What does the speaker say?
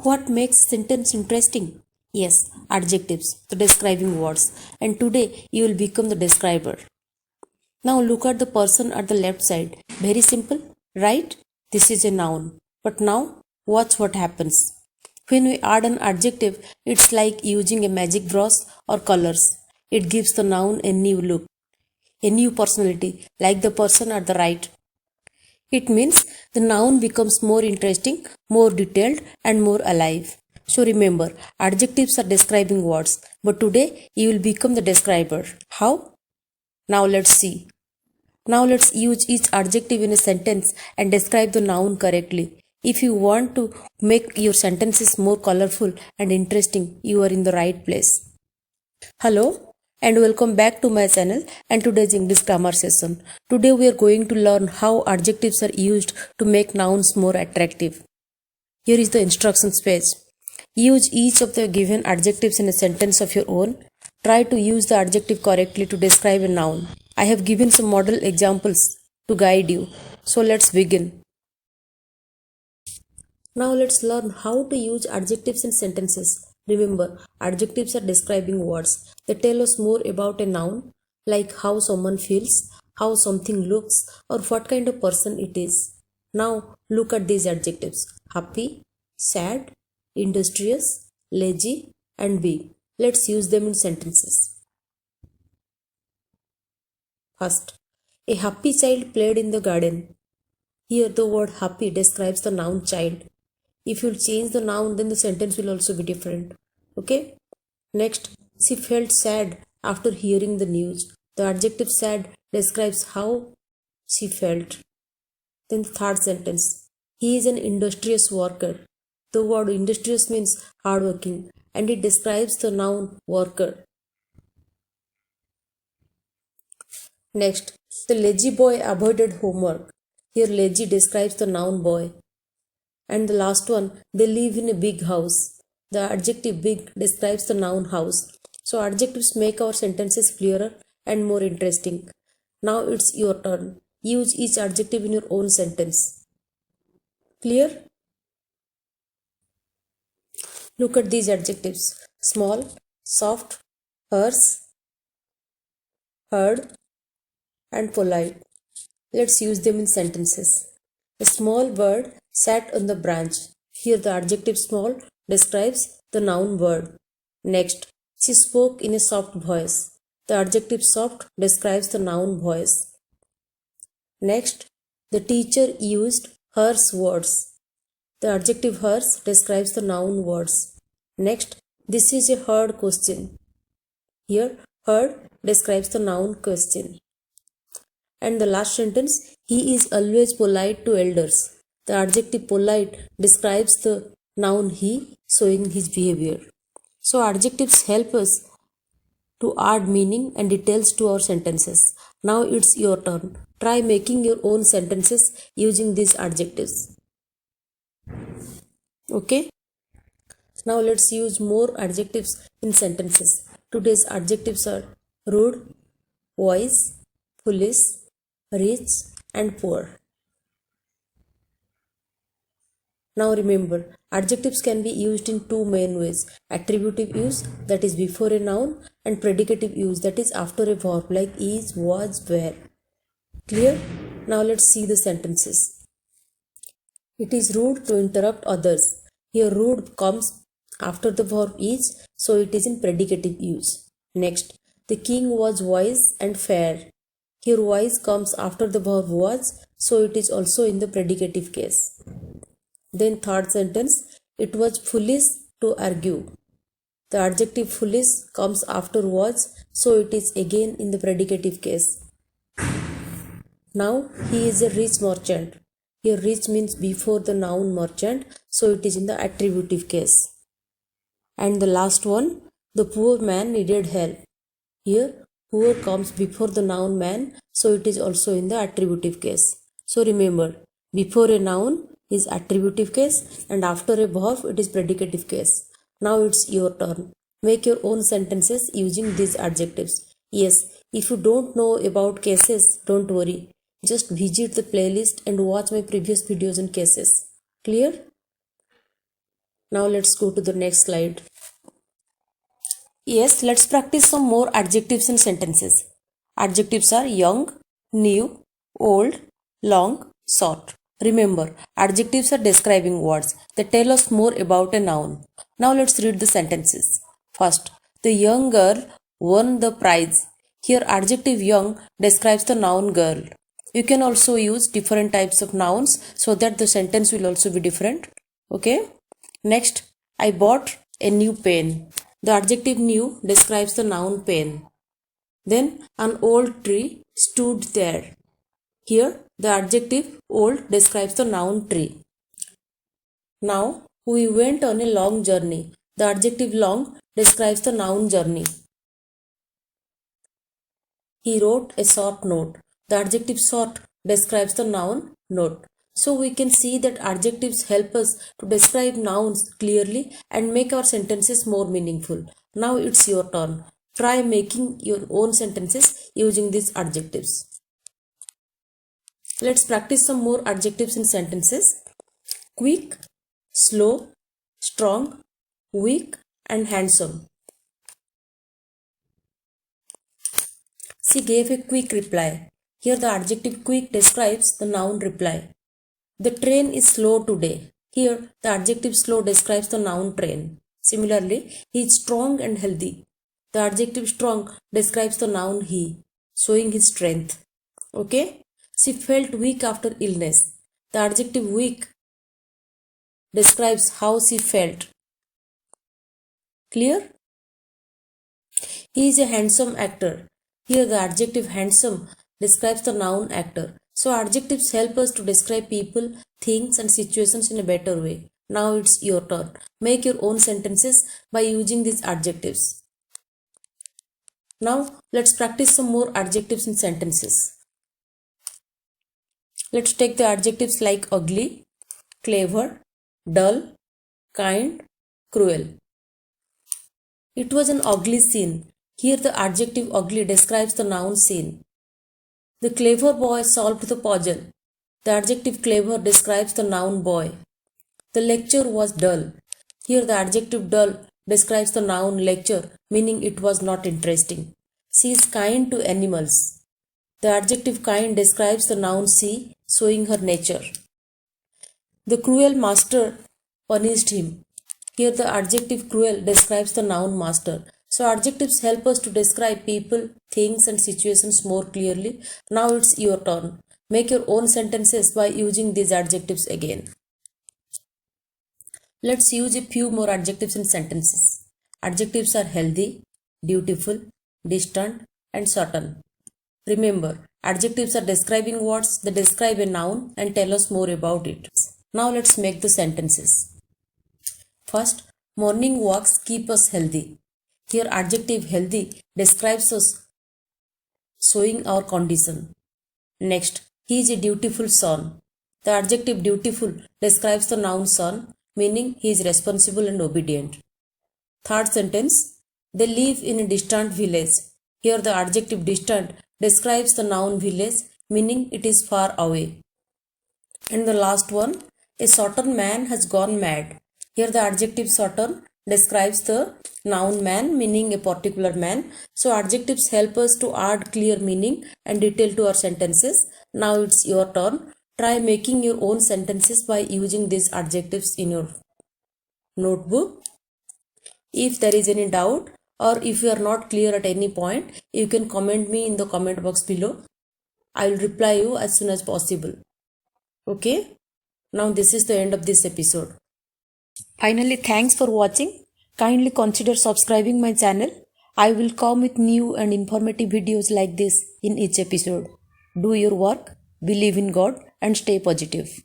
What makes sentence interesting? Yes, adjectives, the describing words. And today you will become the describer. Now look at the person at the left side. Very simple, right? This is a noun. But now watch what happens. When we add an adjective, it's like using a magic brush or colors. It gives the noun a new look, a new personality, like the person at the right. It means the noun becomes more interesting, more detailed, and more alive. So remember, adjectives are describing words, but today you will become the describer. How? Now let's see. Now let's use each adjective in a sentence and describe the noun correctly. If you want to make your sentences more colorful and interesting, you are in the right place. Hello and welcome back to my channel and today's English grammar session. Today we are going to learn how adjectives are used to make nouns more attractive. Here is the instructions page. Use each of the given adjectives in a sentence of your own. Try to use the adjective correctly to describe a noun. I have given some model examples to guide you. So let's begin. Now let's learn how to use adjectives in sentences. Remember, adjectives are describing words. They tell us more about a noun, like how someone feels, how something looks, or what kind of person it is. Now look at these adjectives: happy, sad, industrious, lazy, and big. Let's use them in sentences. First, a happy child played in the garden. Here the word happy describes the noun child. If you change the noun, then the sentence will also be different. Okay? Next, she felt sad after hearing the news. The adjective sad describes how she felt. Then the third sentence, he is an industrious worker. The word industrious means hardworking and it describes the noun worker. Next, the lazy boy avoided homework. Here lazy describes the noun boy. And the last one, they live in a big house. The adjective big describes the noun house. So adjectives make our sentences clearer and more interesting. Now it's your turn. Use each adjective in your own sentence. Clear? Look at these adjectives: small, soft, hers, heard, and polite. Let's use them in sentences. A small bird sat on the branch. Here the adjective small describes the noun bird. Next, she spoke in a soft voice. The adjective soft describes the noun voice. Next, the teacher used hers words. The adjective hers describes the noun words. Next, this is a hard question. Here, hard describes the noun question. And the last sentence, he is always polite to elders. The adjective polite describes the noun he, showing his behavior. So adjectives help us to add meaning and details to our sentences. Now it's your turn. Try making your own sentences using these adjectives. Okay? Now let's use more adjectives in sentences. Today's adjectives are rude, wise, foolish, rich, and poor. Now remember, adjectives can be used in two main ways: attributive use, that is before a noun, and predicative use, that is after a verb like is, was, were. Clear? Now let's see the sentences. It is rude to interrupt others. Here rude comes after the verb is, so it is in predicative use. Next, the king was wise and fair. Here wise comes after the verb was, so it is also in the predicative case. Then third sentence, it was foolish to argue. The adjective foolish comes after was, so it is again in the predicative case. Now he is a rich merchant. Here rich means before the noun merchant, so it is in the attributive case. And the last one, the poor man needed help. Here poor comes before the noun man, so it is also in the attributive case. So remember, before a noun is attributive case and after a verb it is predicative case. Now it's your turn. Make your own sentences using these adjectives. Yes, if you don't know about cases, don't worry. Just visit the playlist and watch my previous videos on cases. Clear? Now let's go to the next slide. Yes, let's practice some more adjectives and sentences. Adjectives are young, new, old, long, short. Remember, adjectives are describing words. They tell us more about a noun. Now let's read the sentences. First, the young girl won the prize. Here adjective young describes the noun girl. You can also use different types of nouns so that the sentence will also be different. Okay. Next, I bought a new pen. The adjective new describes the noun pen. Then an old tree stood there. Here the adjective old describes the noun tree. Now we went on a long journey. The adjective long describes the noun journey. He wrote a short note. The adjective short describes the noun note. So we can see that adjectives help us to describe nouns clearly and make our sentences more meaningful. Now it's your turn. Try making your own sentences using these adjectives. Let's practice some more adjectives in sentences. Quick, slow, strong, weak, and handsome. She gave a quick reply. Here the adjective quick describes the noun reply. The train is slow today. Here the adjective slow describes the noun train. Similarly, he is strong and healthy. The adjective strong describes the noun he, showing his strength. Okay? She felt weak after illness. The adjective weak describes how she felt. Clear? He is a handsome actor. Here the adjective handsome describes the noun actor. So adjectives help us to describe people, things and situations in a better way. Now it's your turn. Make your own sentences by using these adjectives. Now let's practice some more adjectives in sentences. Let's take the adjectives like ugly, clever, dull, kind, cruel. It was an ugly scene. Here the adjective ugly describes the noun scene. The clever boy solved the puzzle. The adjective clever describes the noun boy. The lecture was dull. Here the adjective dull describes the noun lecture, meaning it was not interesting. She is kind to animals. The adjective kind describes the noun she, showing her nature. The cruel master punished him. Here the adjective cruel describes the noun master. So adjectives help us to describe people, things and situations more clearly. Now it's your turn. Make your own sentences by using these adjectives again. Let's use a few more adjectives in sentences. Adjectives are healthy, beautiful, distant and certain. Remember, adjectives are describing words that describe a noun and tell us more about it. Now let's make the sentences. First, morning walks keep us healthy. Here adjective healthy describes us, showing our condition. Next, he is a dutiful son. The adjective dutiful describes the noun son, meaning he is responsible and obedient. Third sentence, they live in a distant village. Here the adjective distant describes the noun village, meaning it is far away. And the last one, a certain man has gone mad. Here the adjective certain describes the noun man, meaning a particular man. So adjectives help us to add clear meaning and detail to our sentences. Now it's your turn. Try making your own sentences by using these adjectives in your notebook. If there is any doubt or if you are not clear at any point, you can comment me in the comment box below. I will reply you as soon as possible. Okay? Now this is the end of this episode. Finally, thanks for watching. Kindly consider subscribing my channel. I will come with new and informative videos like this in each episode. Do your work, believe in God and stay positive.